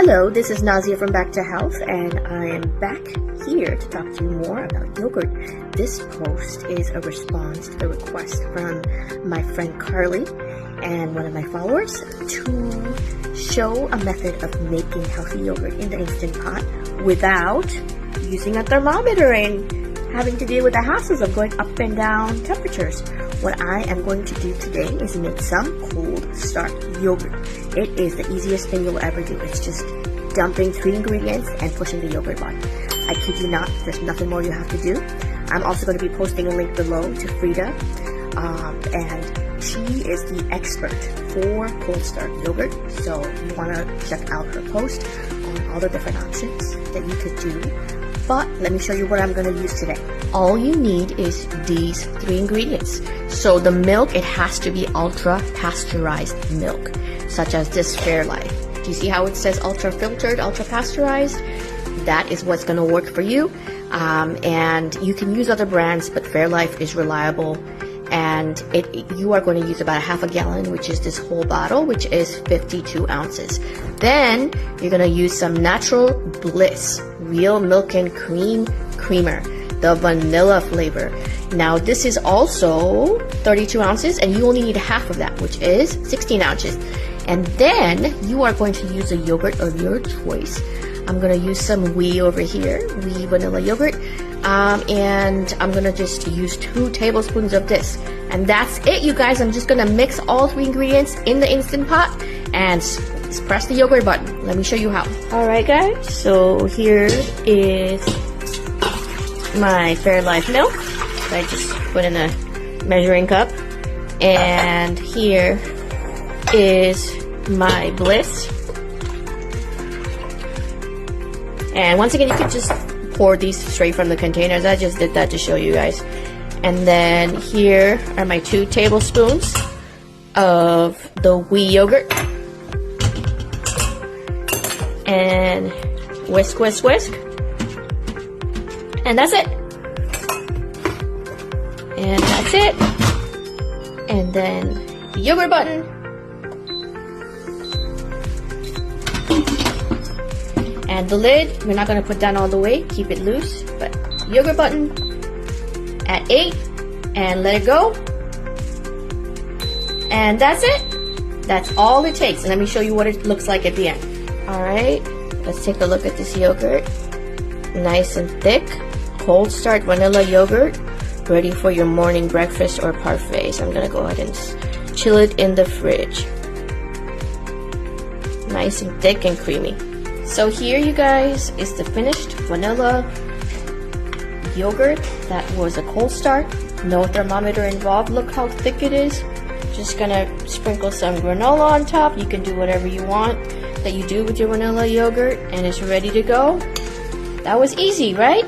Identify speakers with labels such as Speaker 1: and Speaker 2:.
Speaker 1: Hello, this is Nazia from Back to Health, and I am back here to talk to you more about yogurt. This post is a response to the request from my friend Carly and one of my followers to show a method of making healthy yogurt in the Instant Pot without using a thermometer and having to deal with the hassles of going up and down temperatures. What I am going to do today is make some cold start yogurt. It is the easiest thing you'll ever do. It's just dumping 3 ingredients and pushing the yogurt button. I kid you not, there's nothing more you have to do. I'm also going to be posting a link below to Frida, and she is the expert for cold start yogurt. So you want to check out her post on all the different options that you could do. But let me show you what I'm going to use today. All you need is these 3 ingredients. So the milk, it has to be ultra pasteurized milk, such as this Fairlife. Do you see how it says ultra filtered, ultra pasteurized? That is what's going to work for you. And you can use other brands, but Fairlife is reliable. And you are going to use about 1/2 gallon, which is this whole bottle, which is 52 ounces. Then you're going to use some natural Bliss real milk and cream creamer, the vanilla flavor. Now this is also 32 ounces, and you only need 1/2 of that, which is 16 ounces. And then you are going to use a yogurt of your choice. I'm going to use some whey over here, whey vanilla yogurt. And I'm gonna just use 2 tablespoons of this, and that's it, you guys. I'm just gonna mix all 3 ingredients in the Instant Pot and press the yogurt button. Let me show you how. Alright guys, so here is my Fairlife milk that I just put in a measuring cup, and here is my Bliss. And once again, you can just pour these straight from the containers. I just did that to show you guys. And then here are my 2 tablespoons of the whey yogurt. And whisk, whisk, whisk. And that's it. And that's it. And then the yogurt button. And the lid, we're not going to put down all the way, keep it loose, but yogurt button at 8 and let it go. And that's it. That's all it takes. And let me show you what it looks like at the end. Alright, let's take a look at this yogurt. Nice and thick, cold start vanilla yogurt, ready for your morning breakfast or parfait. So I'm going to go ahead and chill it in the fridge. Nice and thick and creamy. So here, you guys, is the finished vanilla yogurt that was a cold start. No thermometer involved. Look how thick it is. Just gonna sprinkle some granola on top. You can do whatever you want that you do with your vanilla yogurt, and it's ready to go. That was easy, right?